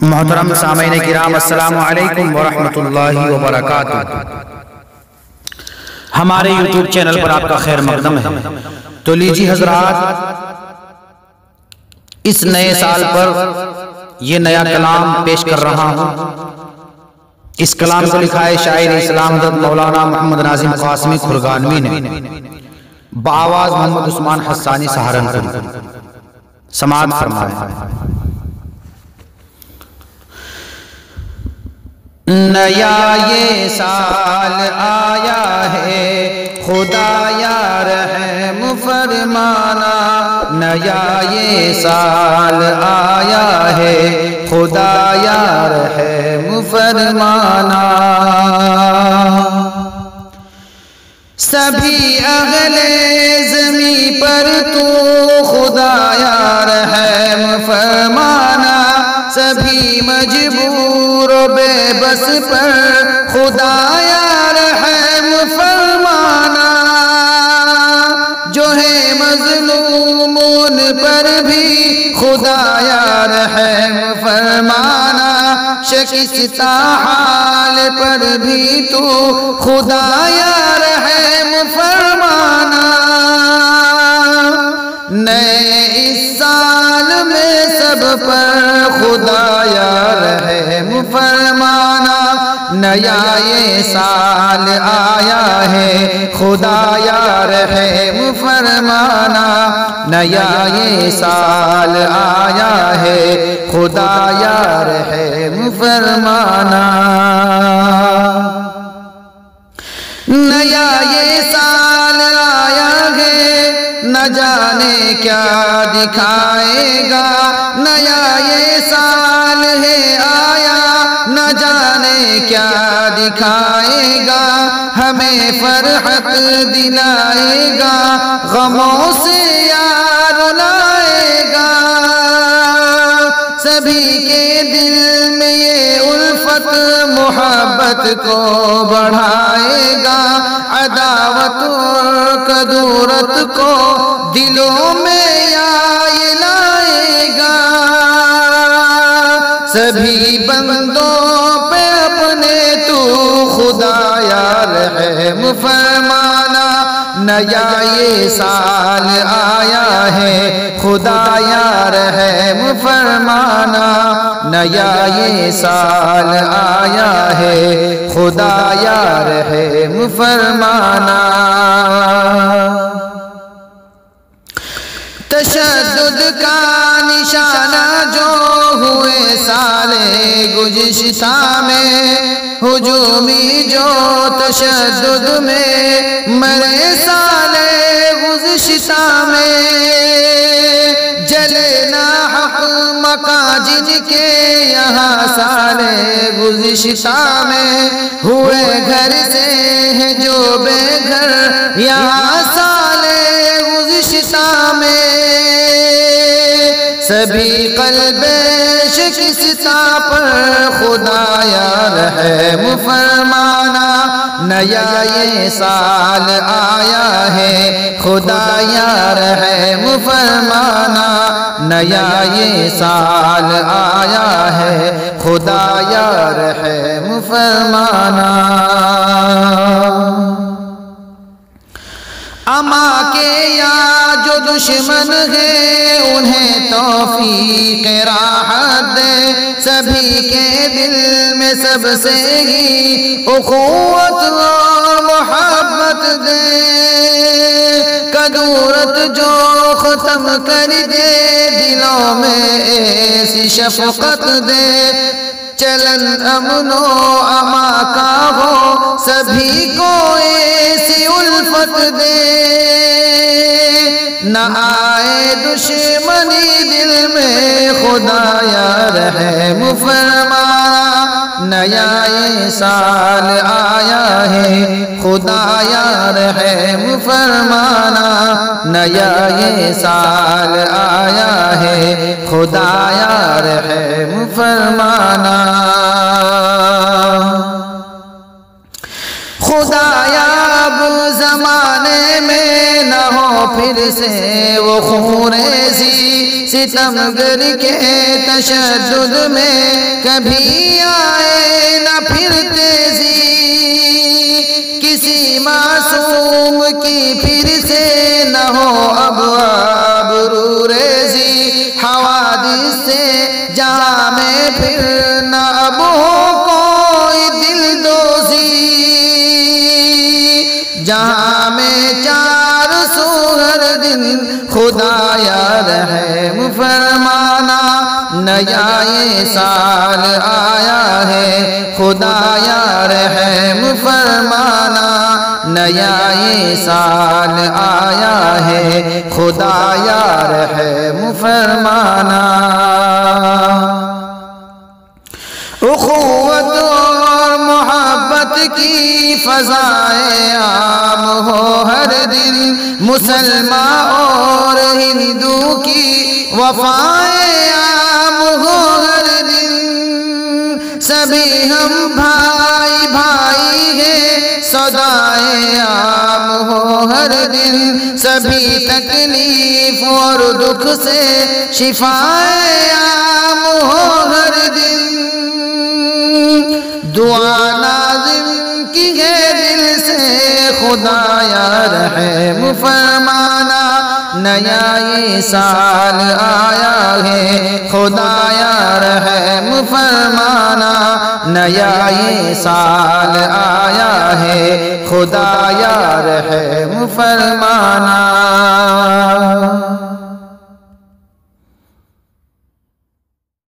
محترم سامعین کرام، السلام علیکم ورحمۃ اللہ وبرکاتہ۔ ہمارے یوٹیوب چینل پر آپ کا خیر مقدم ہے۔ تو لیجیے حضرات، اس نئے سال پر یہ نیا کلام پیش کر رہا ہوں۔ اس کلام کو لکھا ہے شاعر اسلام حضرت مولانا محمد ناظم قاسمی کھرگانوی نے، بآواز محمد عثمان حسانی سہارنپوری۔ سماعت فرمائیں۔ نیا یہ سال آیا ہے، خدا یا رحم فرمانا۔ نیا یہ سال آیا ہے، خدا یا رحم فرمانا۔ سبھی اہل زمین پر تو خدا یا رحم فرمانا۔ سبھی مجبور و بے بس پر خدا یا رحم فرمانا۔ جو ہے مظلومون پر بھی خدا یا رحم فرمانا۔ شکستہ حال پر بھی تو خدا یا رحم فرمانا۔ نئے اس سال میں سب پر خدا یا رحم فرمانا۔ نیا یہ سال آیا ہے، خدا یا رحم فرمانا۔ نیا یہ سال آیا ہے، خدا یا رحم فرمانا۔ نیا یہ سال آیا ہے، نہ جانے کیا دکھائے گا۔ نیا یہ سال ہے آیا، نہ جانے کیا دکھائے گا۔ ہمیں فرحت دلائے گا، غموں سے یار لائے گا۔ سبھی کے دل میں یہ الفت محبت کو بڑھائے گا۔ عداوت اور کدورت کو دلوں میں یہ لائے گا۔ سبھی بندوں پہ اپنے تو خدا یا رحم فرمانا۔ نیا یہ سال آیا ہے، خدا یا رحم فرمانا۔ نیا یہ سال آیا ہے، خدا یا رحم فرمانا۔ تشدد کا نشانہ جو ہوئے سال گزشتہ میں، ہجومی جو تشدد میں مرے سال گزشتہ میں، جلنا حق مکان جن کے یہاں سال گزشتہ میں، ہوئے گھر سے ہے جو بے گھر یہاں سال گزشتہ میں۔ سبھی قلب شکستہ پر خدا یا رحم فرمانا۔ نیا یہ سال آیا ہے، خدا یا رحم فرمانا۔ نیا یہ سال آیا ہے، خدا یا رحم فرمانا۔ اما کے یا جو دشمن ہے، انہیں توفیق راحت دے۔ سبھی کے دل میں سب سے ہی اخوت اور محبت دے۔ کدورت جو ختم کر دے، دلوں میں ایسی شفقت دے۔ چلن امن و اما کا ہو، سبھی کو ایسی الفت دے۔ نہ آئے دشمنی دل میں، خدا یا رحم فرمانا۔ نیا یہ سال آیا ہے، خدا یا رحم فرمانا۔ نیا یہ سال آیا ہے، خدا یا رحم فرمانا۔ خدایا اب زمانے میں نہ ہو پھر سے وہ خونریزی، ستمگر کے تشدد میں کبھی آئے نہ پھر تیزی، کسی معصوم کی پھر سے نہ ہو اب آبروریزی، حوادث سے جہاں میں پھر نہ اب ہو کوئی دل دوزی، جہاں میں چار سو ہر دن خدایا رحم فرمانا، نیا یہ سال آیا ہے خدایا رحم فرمانا، نیا یہ سال آیا ہے خدایا رحم فرمانا۔ اخوت اور محبت کی فضائیں عام ہو ہر دن، مسلمان اور ہندو کی وفائیں عام ہو ہر دن، سبھی ہم بھائی بھائی ہیں صدائیں عام ہو ہر دن، سبھی تکلیف اور دکھ سے شفائیں عام ہو ہر دن، دعا نازم کی ہے دل سے خدایا رحم فرمانا، نیا یہ سال آیا ہے خدایا رحم فرمانا، نیا یہ سال آیا ہے خدایا رحم فرمانا۔